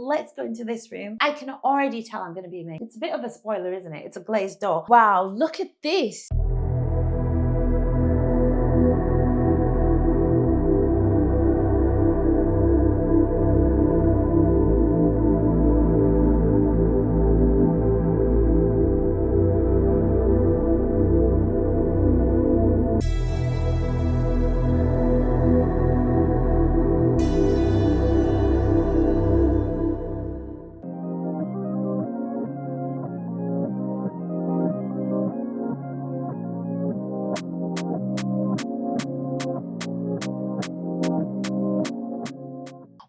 let's go into this room. I can already tell I'm going to be amazed. It's a bit of a spoiler, isn't it? It's a glazed door. Wow, look at this.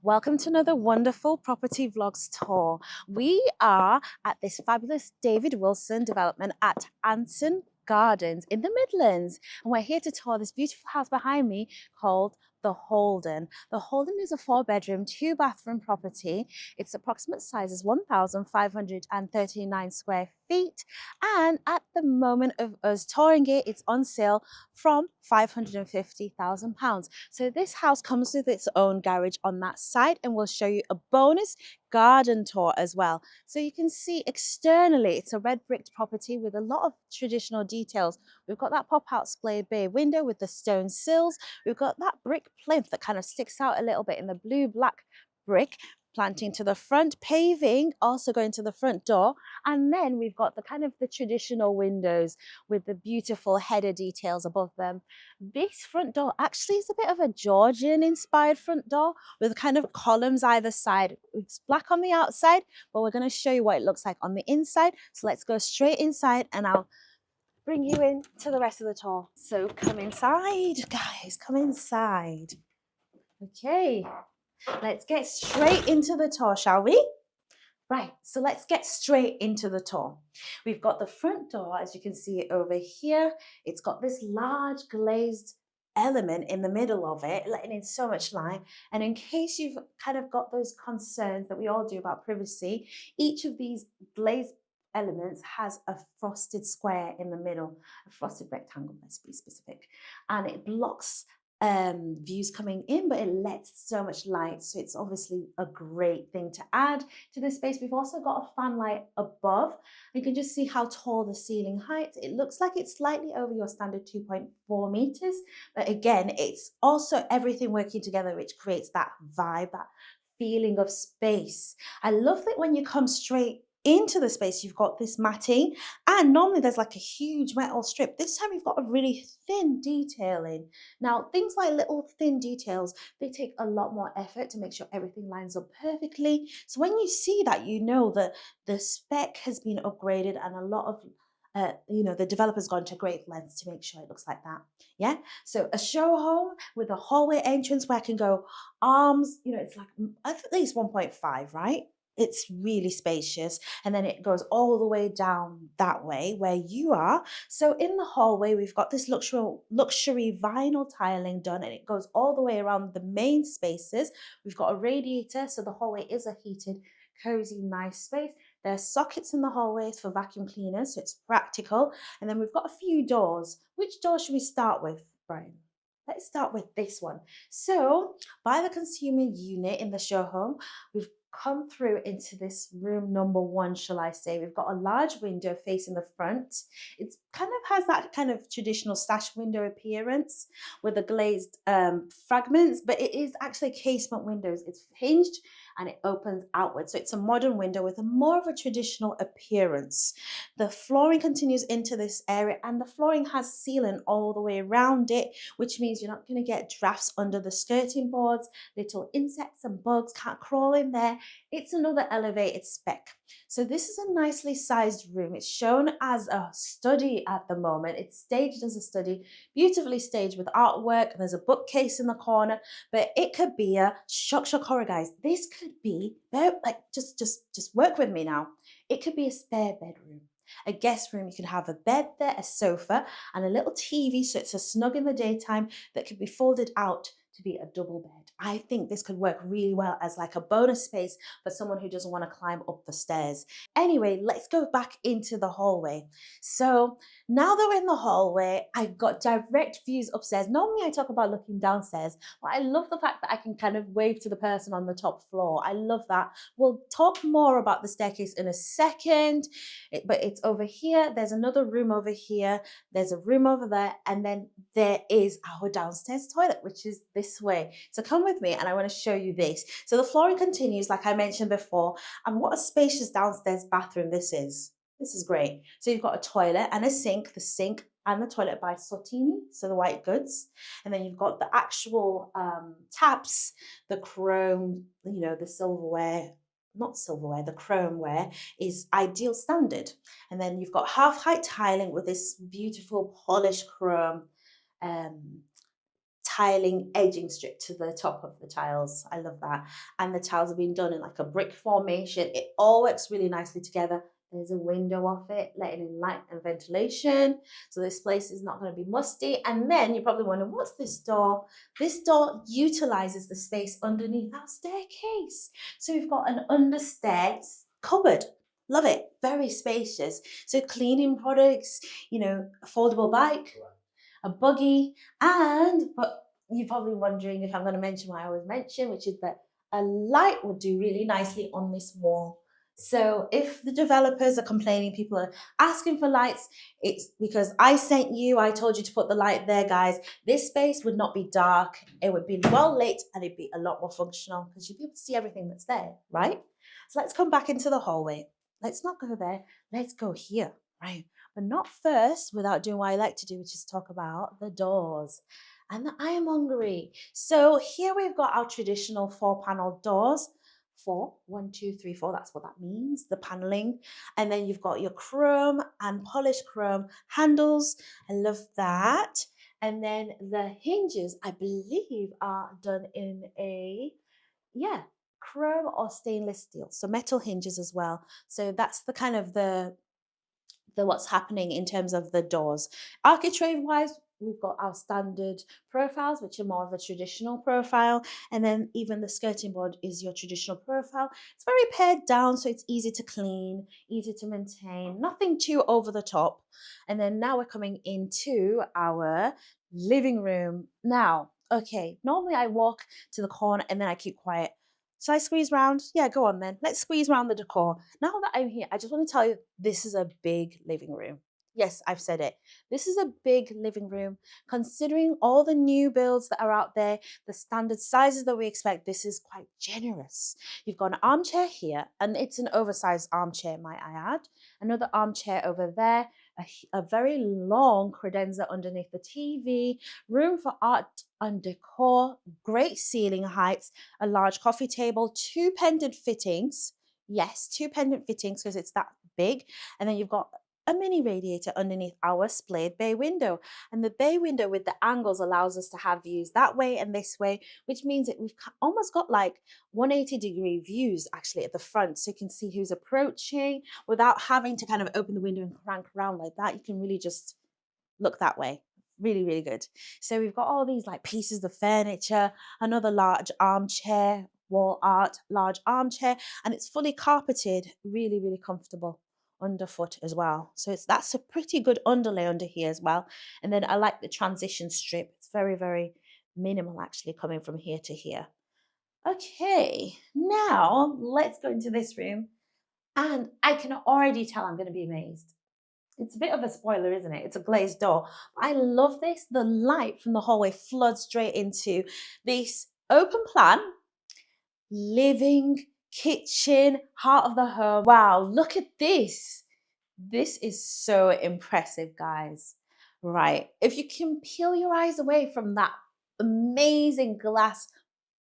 Welcome to another wonderful property vlogs tour. We are at this fabulous David Wilson development at Anson Gardens in the Midlands, and we're here to tour this beautiful house behind me called the Holden. The Holden is a 4-bedroom, 2-bathroom property. Its approximate size is 1,539 square feet, and at the moment of us touring it, it's on sale from £550,000. So this house comes with its own garage on that side, and we'll show you a bonus garden tour as well. So you can see externally it's a red bricked property with a lot of traditional details. We've got that pop-out square bay window with the stone sills. We've got that brick plinth that kind of sticks out a little bit in the blue black brick, planting to the front, paving also going to the front door, and then we've got the kind of the traditional windows with the beautiful header details above them. This front door actually is a bit of a Georgian inspired front door with kind of columns either side. It's black on the outside, but we're going to show you what it looks like on the inside. So let's go straight inside and I'll bring you in to the rest of the tour. So come inside, guys, come inside. Okay, let's get straight into the tour, shall we? Right, so let's get straight into the tour. We've got the front door, as you can see it over here. It's got this large glazed element in the middle of it, letting in so much light. And in case you've kind of got those concerns that we all do about privacy, each of these glazed elements has a frosted square in the middle, a frosted rectangle, let's be specific. And it blocks views coming in, but it lets so much light, so it's obviously a great thing to add to this space. We've also got a fan light above. You can just see how tall the ceiling height. It looks like it's slightly over your standard 2.4 meters, but again, it's also everything working together which creates that vibe, that feeling of space. I love that when you come straight into the space, you've got this matting, and normally there's like a huge metal strip. This time you've got a really thin detailing. Now, things like little thin details, they take a lot more effort to make sure everything lines up perfectly. So when you see that, you know that the spec has been upgraded, and a lot of the developer's gone to great lengths to make sure it looks like that. Yeah, so a show home with a hallway entrance where I can go arms, it's like at least 1.5, right? It's really spacious, and then it goes all the way down that way where you are. So in the hallway, we've got this luxury vinyl tiling done, and it goes all the way around the main spaces. We've got a radiator, so the hallway is a heated, cozy, nice space. There's sockets in the hallways for vacuum cleaners, so it's practical. And then we've got a few doors. Which door should we start with, Brian? Let's start with this one. So by the consumer unit in the show home, we've come through into this room number 1, shall I say. We've got a large window facing the front. It kind of has that kind of traditional sash window appearance with the glazed fragments, but it is actually casement windows. It's hinged and it opens outwards. So it's a modern window with a more of a traditional appearance. The flooring continues into this area, and the flooring has sealant all the way around it, which means you're not going to get drafts under the skirting boards. Little insects and bugs can't crawl in there. It's another elevated spec. So this is a nicely sized room. It's shown as a study at the moment. It's staged as a study, beautifully staged with artwork, and there's a bookcase in the corner, but it could be a shock horror, guys. This could be like just work with me now. It could be a spare bedroom, a guest room. You can have a bed there, a sofa, and a little TV, so it's a snug in the daytime that could be folded out to be a double bed. I think this could work really well as like a bonus space for someone who doesn't want to climb up the stairs. Anyway, let's go back into the hallway. So now that we're in the hallway, I've got direct views upstairs. Normally I talk about looking downstairs, but I love the fact that I can kind of wave to the person on the top floor. I love that. We'll talk more about the staircase in a second, but it's over here. There's another room over here. There's a room over there. And then there is our downstairs toilet, which is this way. So come with me and I want to show you this. So the flooring continues, like I mentioned before, and what a spacious downstairs bathroom this is. This is great. So you've got a toilet and a sink, the sink and the toilet by Sortini, so the white goods. And then you've got the actual taps, the chrome, you know, the silverware, not silverware, the chromeware is ideal standard. And then you've got half height tiling with this beautiful polished chrome tiling edging strip to the top of the tiles. I love that. And the tiles have been done in like a brick formation. It all works really nicely together. There's a window off it, letting in light and ventilation. So this place is not going to be musty. And then you're probably wondering, what's this door? This door utilizes the space underneath our staircase. So we've got an understairs cupboard. Love it. Very spacious. So cleaning products, you know, a foldable bike, a buggy, but you're probably wondering if I'm going to mention what I always mention, which is that a light would do really nicely on this wall. So if the developers are complaining, people are asking for lights, it's because I sent you, I told you to put the light there, guys. This space would not be dark. It would be well lit and it'd be a lot more functional because you'd be able to see everything that's there, right? So let's come back into the hallway. Let's not go there. Let's go here, right? But not first without doing what I like to do, which is talk about the doors and the ironmongery. So here we've got our traditional 4-panel doors. 4, 1, 2, 3, 4. That's what that means, the paneling. And then you've got your chrome and polished chrome handles. I love that. And then the hinges, I believe, are done in chrome or stainless steel. So metal hinges as well. So that's the kind of the what's happening in terms of the doors. Architrave wise, we've got our standard profiles, which are more of a traditional profile. And then even the skirting board is your traditional profile. It's very pared down, so it's easy to clean, easy to maintain, nothing too over the top. And then now we're coming into our living room. Now, okay, normally I walk to the corner and then I keep quiet. So I squeeze round? Yeah, go on then. Let's squeeze round the decor. Now that I'm here, I just want to tell you this is a big living room. Yes, I've said it. This is a big living room. Considering all the new builds that are out there, the standard sizes that we expect, this is quite generous. You've got an armchair here, and it's an oversized armchair, might I add. Another armchair over there, a very long credenza underneath the TV, room for art and decor, great ceiling heights, a large coffee table, 2 pendant fittings. Yes, 2 pendant fittings because it's that big. And then you've got a mini radiator underneath our splayed bay window. And the bay window with the angles allows us to have views that way and this way, which means that we've almost got like 180-degree views actually at the front. So you can see who's approaching without having to kind of open the window and crank around like that. You can really just look that way. Really, really good. So we've got all these like pieces of furniture, another large armchair, wall art, large armchair, and it's fully carpeted, really, really comfortable underfoot as well. So that's a pretty good underlay under here as well. And then I like the transition strip. It's very, very minimal actually coming from here to here. Okay, now let's go into this room. And I can already tell I'm going to be amazed. It's a bit of a spoiler, isn't it? It's a glazed door. I love this. The light from the hallway floods straight into this open plan, living, kitchen, heart of the home. Wow, look at this. This is so impressive, guys. Right, if you can peel your eyes away from that amazing glass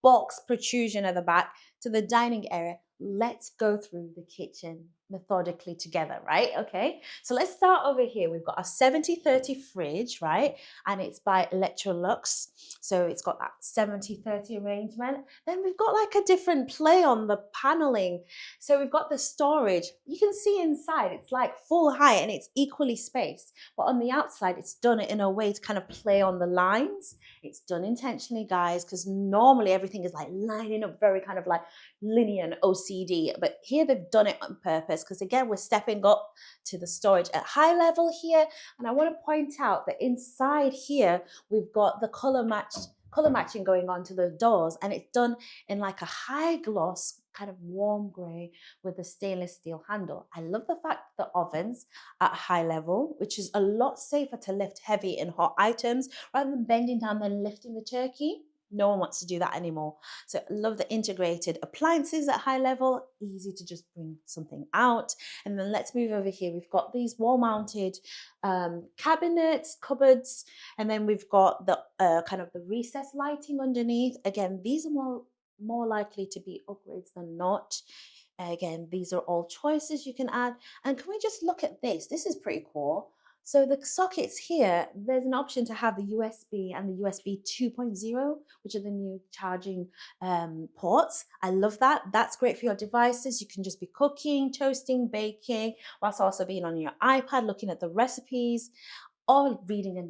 box protrusion at the back to the dining area, let's go through the kitchen. methodically together, right? Okay, so let's start over here. We've got a 70/30 fridge, right? And it's by Electrolux. So it's got that 70/30 arrangement. Then we've got like a different play on the paneling. So we've got the storage. You can see inside, it's like full height and it's equally spaced. But on the outside, it's done it in a way to kind of play on the lines. It's done intentionally, guys, because normally everything is like lining up very kind of like linear and OCD, but here they've done it on purpose because again we're stepping up to the storage at high level here. And I want to point out that inside here we've got the color matching going on to the doors, and it's done in like a high gloss kind of warm gray with a stainless steel handle. I love the fact the ovens at high level, which is a lot safer to lift heavy and hot items rather than bending down and lifting the turkey. No one wants to do that anymore. So I love the integrated appliances at high level, easy to just bring something out. And then let's move over here. We've got these wall mounted cabinets, cupboards, and then we've got the kind of the recessed lighting underneath. Again, these are more likely to be upgrades than not. Again, these are all choices you can add. And can we just look at this? This is pretty cool. So the sockets here, there's an option to have the USB and the USB 2.0, which are the new charging ports. I love that. That's great for your devices. You can just be cooking, toasting, baking, whilst also being on your iPad, looking at the recipes, or reading a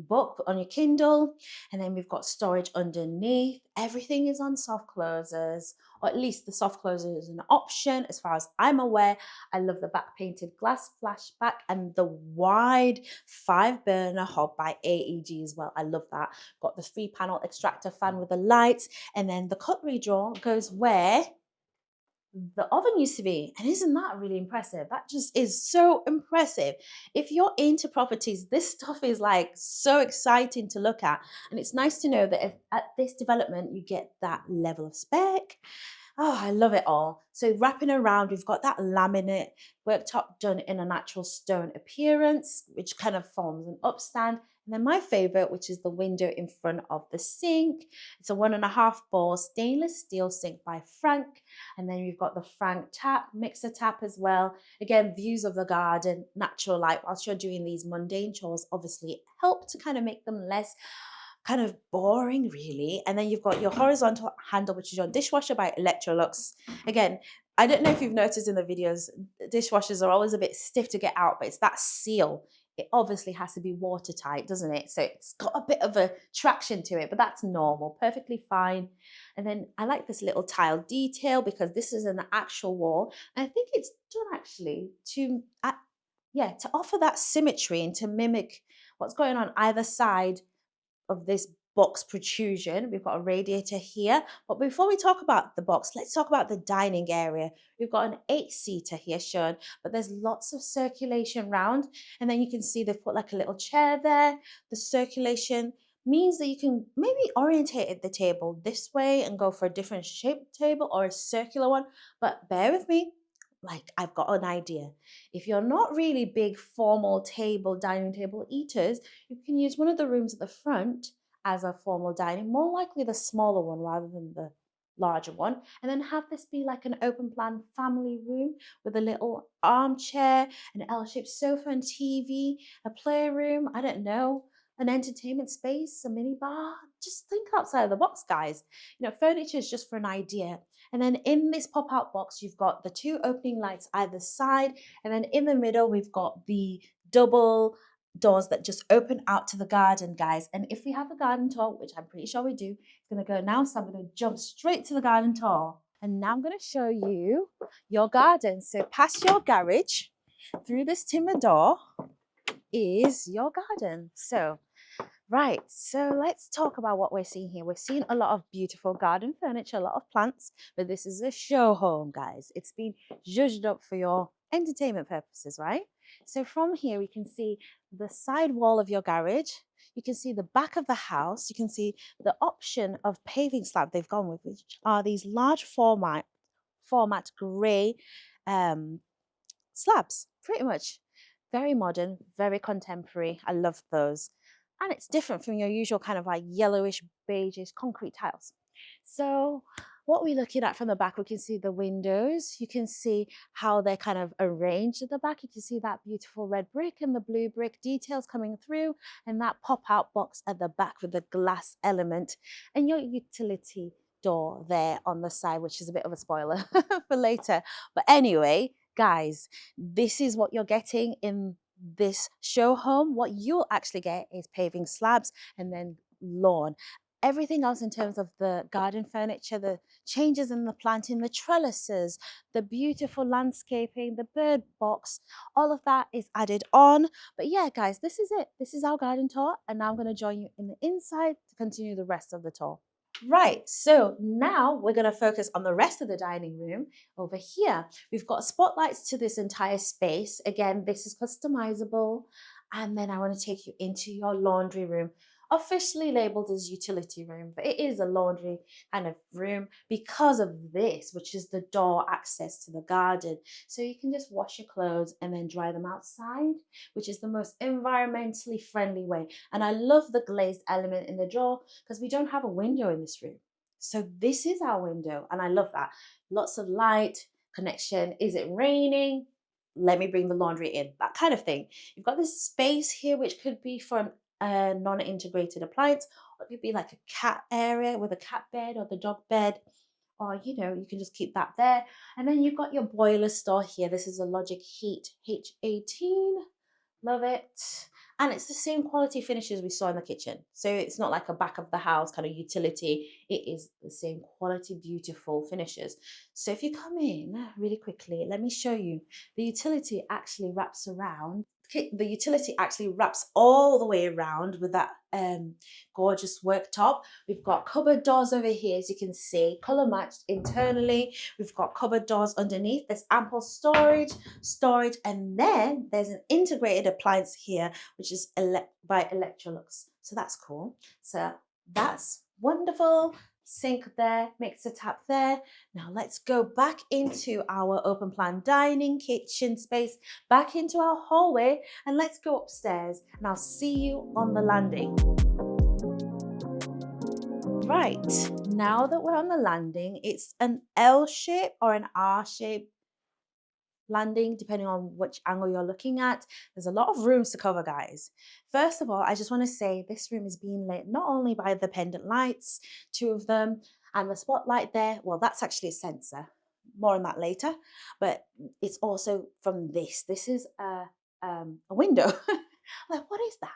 book on your Kindle. And then we've got storage underneath. Everything is on soft closers, or at least the soft closer is an option as far as I'm aware. I love the back painted glass flashback and the wide 5-burner hob by AEG as well. I love that. Got the 3-panel extractor fan with the lights, and then the cutlery drawer goes where the oven used to be. And isn't that really impressive? That just is so impressive. If you're into properties, this stuff is like so exciting to look at. And it's nice to know that if at this development you get that level of spec. Oh, I love it all. So wrapping around, we've got that laminate worktop done in a natural stone appearance, which kind of forms an upstand. And then my favorite, which is the window in front of the sink. It's a 1.5 bore stainless steel sink by Frank. And then we've got the Frank tap, mixer tap as well. Again, views of the garden, natural light whilst you're doing these mundane chores obviously help to kind of make them less kind of boring, really. And then you've got your horizontal handle, which is your dishwasher by Electrolux. Again, I don't know if you've noticed in the videos, dishwashers are always a bit stiff to get out, but it's that seal. It obviously has to be watertight, doesn't it? So it's got a bit of a traction to it, but that's normal, perfectly fine. And then I like this little tile detail because this is an actual wall. And I think it's done actually to, to offer that symmetry and to mimic what's going on either side of this box protrusion. We've got a radiator here. But before we talk about the box, let's talk about the dining area. We've got an 8-seater here shown, but there's lots of circulation round. And then you can see they've put like a little chair there. The circulation means that you can maybe orientate the table this way and go for a different shaped table or a circular one. But bear with me, like I've got an idea. If you're not really big formal dining table eaters, you can use one of the rooms at the front as a formal dining, more likely the smaller one rather than the larger one, and then have this be like an open plan family room with a little armchair, an L-shaped sofa and TV, a playroom, I don't know, an entertainment space, a mini bar. Just think outside of the box, guys. Furniture is just for an idea. And then in this pop-out box, you've got the 2 opening lights either side, and then in the middle, we've got the double doors that just open out to the garden, guys. And if we have a garden tour, which I'm pretty sure we do, it's going to go now. So I'm going to jump straight to the garden tour. And now I'm going to show you your garden. So past your garage, through this timber door is your garden. Right, so let's talk about what we're seeing here. We're seeing a lot of beautiful garden furniture, a lot of plants, but this is a show home, guys. It's been zhuzhed up for your entertainment purposes, right? So from here, we can see the side wall of your garage. You can see the back of the house. You can see the option of paving slab they've gone with, which are these large format gray slabs, pretty much. Very modern, very contemporary. I love those. And it's different from your usual kind of like yellowish, beigeish concrete tiles. So what we're looking at from the back, we can see the windows. You can see how they're kind of arranged at the back. You can see that beautiful red brick and the blue brick details coming through, and that pop-out box at the back with the glass element, and your utility door there on the side, which is a bit of a spoiler for later. But anyway, guys, this is what you're getting in this show home. What you'll actually get is paving slabs and then lawn. Everything else in terms of the garden furniture, the changes in the planting, the trellises, the beautiful landscaping, the bird box, all of that is added on. But yeah, guys, this is it. This is our garden tour, and now I'm going to join you in the inside to continue the rest of the tour. Right, so now we're going to focus on the rest of the dining room over here. We've got spotlights to this entire space. Again, this is customizable. And then I want to take you into your laundry room, officially labeled as utility room, but it is a laundry kind of room because of this, which is the door access to the garden. So you can just wash your clothes and then dry them outside, which is the most environmentally friendly way. And I love the glazed element in the door because we don't have a window in this room. So this is our window, and I love that. Lots of light, connection. Is it raining? Let me bring the laundry in, that kind of thing. You've got this space here, which could be for a non-integrated appliance, or it could be like a cat area with a cat bed or the dog bed, or you know, you can just keep that there. And then you've got your boiler store here. This is a Logic Heat H18. Love it. And it's the same quality finishes we saw in the kitchen. So it's not like a back of the house kind of utility. It is the same quality, beautiful finishes. So if you come in really quickly, let me show you. The utility actually wraps around. The utility actually wraps all the way around with that gorgeous worktop. We've got cupboard doors over here, as you can see, color matched internally. We've got cupboard doors underneath. There's ample storage, and then there's an integrated appliance here, which is by Electrolux. So that's cool. So that's wonderful. Sink there, mixer tap there. Now let's go back into our open plan dining kitchen space, back into our hallway, and let's go upstairs, and I'll see you on the landing. Right, now that we're on the landing, it's an L shape or an R shape landing, depending on which angle you're looking at. There's a lot of rooms to cover, guys. First of all, I just want to say this room is being lit not only by the pendant lights, two of them, and the spotlight there. Well, that's actually a sensor. More on that later. But it's also from this. This is a window. Like, what is that?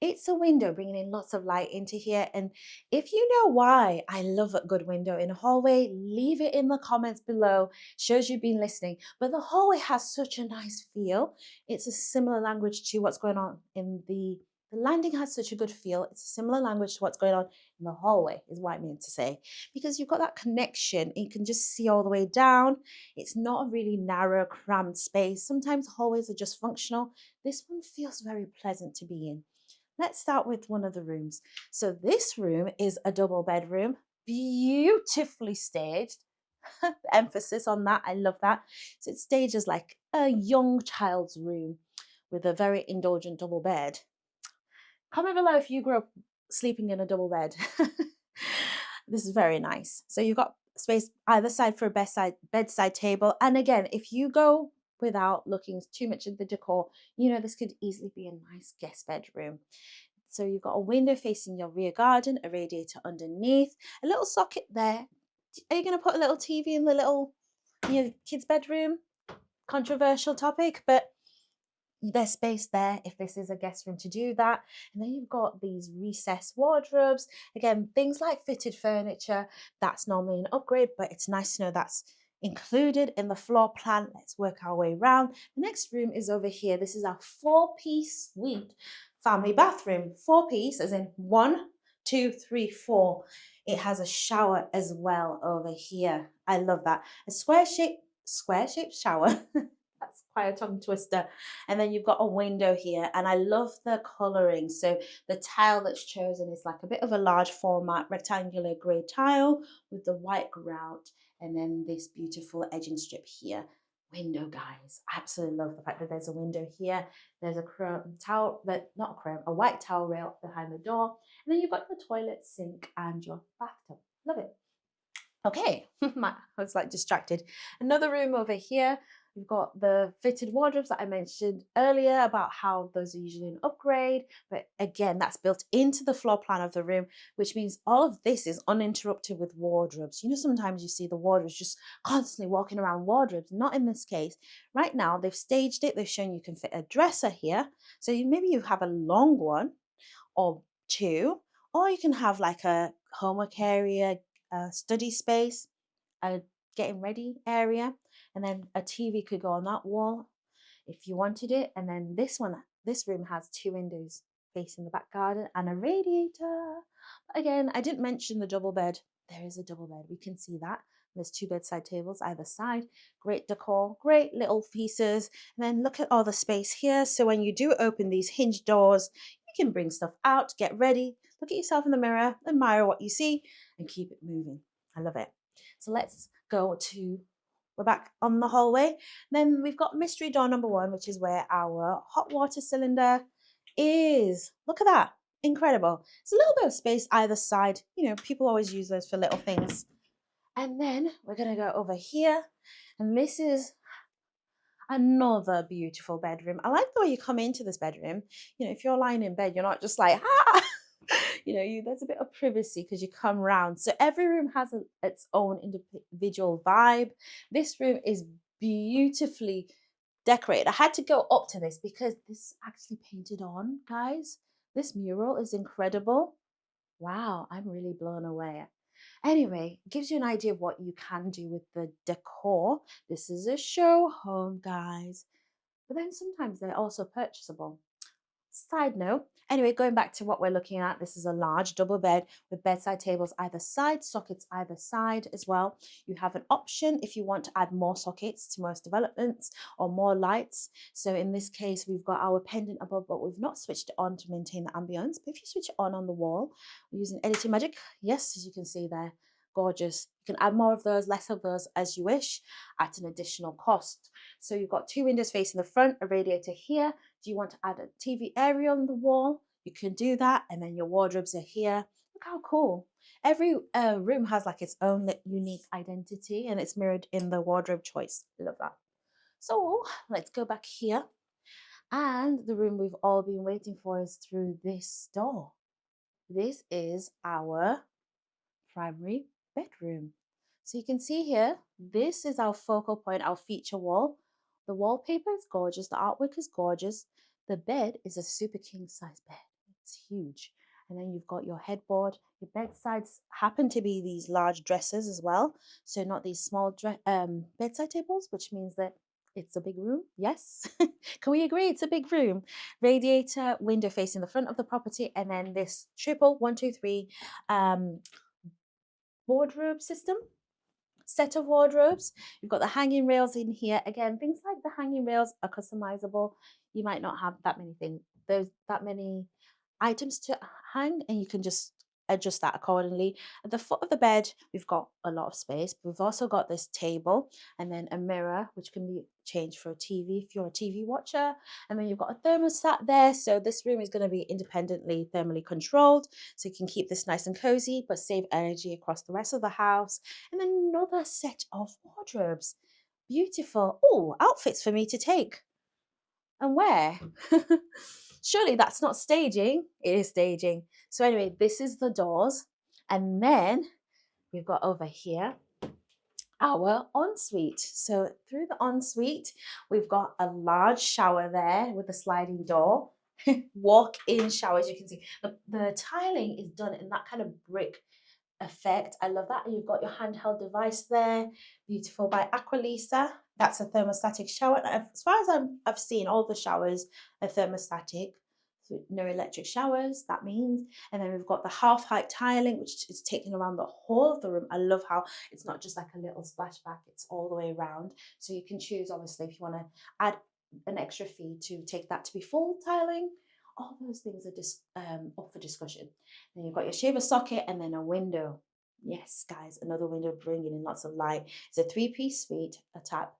It's a window bringing in lots of light into here. And if you know why I love a good window in a hallway, leave it in the comments below. Shows you've been listening. But the hallway has such a nice feel. It's a similar language to what's going on in the landing has such a good feel. It's a similar language to what's going on in the hallway, is what I mean to say. Because you've got that connection. You can just see all the way down. It's not a really narrow, cramped space. Sometimes hallways are just functional. This one feels very pleasant to be in. Let's start with one of the rooms. So this room is a double bedroom, beautifully staged. Emphasis on that, I love that. So it's staged as like a young child's room with a very indulgent double bed. Comment below if you grew up sleeping in a double bed. This is very nice. So you've got space either side for a bedside table. And again, if you go without looking too much at the decor, you know, this could easily be a nice guest bedroom. So you've got a window facing your rear garden, a radiator underneath, a little socket there. Are you going to put a little TV in the little, kids' bedroom? Controversial topic, but there's space there if this is a guest room to do that. And then you've got these recessed wardrobes. Again, things like fitted furniture, that's normally an upgrade, but it's nice to know that's included in the floor plan. Let's work our way around. The next room is over here. This is our 4-piece suite family bathroom. 4-piece as in 1, 2, 3, 4. It has a shower as well over here. I love that. A square-shaped shower. That's quite a tongue twister. And then you've got a window here, and I love the coloring. So the tile that's chosen is like a bit of a large format rectangular grey tile with the white grout, and then this beautiful edging strip here. Window, guys. I absolutely love the fact that there's a window here. There's a chrome towel, but not chrome, a white towel rail behind the door. And then you've got your toilet, sink, and your bathtub. Love it. Okay, I was like distracted. Another room over here. We've got the fitted wardrobes that I mentioned earlier about how those are usually an upgrade. But again, that's built into the floor plan of the room, which means all of this is uninterrupted with wardrobes. You know, sometimes you see the wardrobes just constantly walking around wardrobes. Not in this case. Right now, they've staged it. They've shown you can fit a dresser here. So maybe you have a long one or two, or you can have like a homework area, a study space, a getting ready area, and then a TV could go on that wall if you wanted it. And then this room has two windows facing the back garden and a radiator. But again, I didn't mention the double bed. There is a double bed. We can see that. There's two bedside tables either side. Great decor, great little pieces. And then look at all the space here. So when you do open these hinge doors, you can bring stuff out, get ready, look at yourself in the mirror, admire what you see, and keep it moving. I love it. So let's go to, we're back on the hallway. Then we've got mystery door number one, which is where our hot water cylinder is. Look at that. Incredible. It's a little bit of space either side. You know, people always use those for little things. And then we're going to go over here. And this is another beautiful bedroom. I like the way you come into this bedroom. You know, if you're lying in bed, you're not just like, ah, there's a bit of privacy because you come round. So every room has its own individual vibe. This room is beautifully decorated. I had to go up to this because this is actually painted on, guys. This mural is incredible. Wow, I'm really blown away. Anyway, gives you an idea of what you can do with the decor. This is a show home, guys. But then sometimes they're also purchasable. Side note, anyway, going back to what we're looking at, this is a large double bed with bedside tables either side, sockets either side as well. You have an option if you want to add more sockets to most developments or more lights. So in this case, we've got our pendant above, but we've not switched it on to maintain the ambience. But if you switch it on the wall, we're using Editing Magic. Yes, as you can see there, gorgeous. You can add more of those, less of those as you wish at an additional cost. So you've got two windows facing the front, a radiator here. Do you want to add a TV area on the wall? You can do that. And then your wardrobes are here. Look how cool. Every room has like its own unique identity and it's mirrored in the wardrobe choice. Love that. So let's go back here. And the room we've all been waiting for is through this door. This is our primary bedroom. So you can see here, this is our focal point, our feature wall. The wallpaper is gorgeous. The artwork is gorgeous. The bed is a super king size bed. It's huge. And then you've got your headboard. Your bedsides happen to be these large dressers as well. So not these small bedside tables, which means that it's a big room. Yes. Can we agree it's a big room? Radiator, window facing the front of the property, and then this triple 1, 2, 3 wardrobe system, set of wardrobes. You've got the hanging rails in here. Again, things like the hanging rails are customizable. You might not have that many things, that many items to hang, and you can just adjust that accordingly. At the foot of the bed, we've got a lot of space. We've also got this table and then a mirror, which can be changed for a TV if you're a TV watcher. And then you've got a thermostat there. So this room is going to be independently thermally controlled. So you can keep this nice and cozy, but save energy across the rest of the house. And then another set of wardrobes. Beautiful. Oh, outfits for me to take and wear. Surely that's not staging. It is staging. So anyway, this is the doors. And then we've got over here our ensuite. So through the ensuite, we've got a large shower there with a sliding door. Walk-in shower, as you can see. The tiling is done in that kind of brick effect. I love that. And you've got your handheld device there. Beautiful by Aqualisa. That's a thermostatic shower. As far as I've seen, all the showers are thermostatic. So no electric showers, that means. And then we've got the half height tiling, which is taken around the whole of the room. I love how it's not just like a little splashback, it's all the way around. So you can choose, obviously, if you want to add an extra fee to take that to be full tiling. All those things are up for discussion. Then you've got your shaver socket and then a window. Yes, guys, another window bringing in lots of light. It's a three-piece suite, a tap,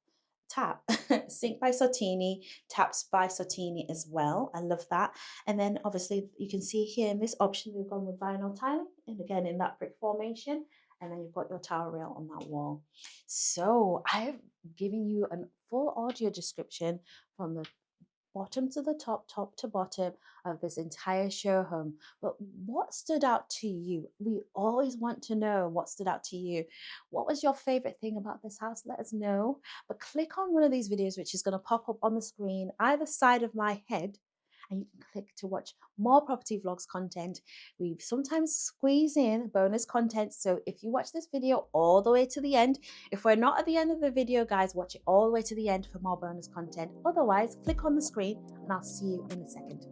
sink by Sotini, taps by Sotini as well. I love that. And then obviously you can see here in this option, we've gone with vinyl tiling, and again in that brick formation. and then you've got your towel rail on that wall. So I've given you a full audio description from the bottom to the top, top to bottom of this entire show home. But what stood out to you? We always want to know what stood out to you. What was your favorite thing about this house? Let us know. But click on one of these videos, which is going to pop up on the screen either side of my head, and you can click to watch more property vlogs content. We sometimes squeeze in bonus content. So if you watch this video all the way to the end, if we're not at the end of the video, guys, watch it all the way to the end for more bonus content. Otherwise, click on the screen and I'll see you in a second.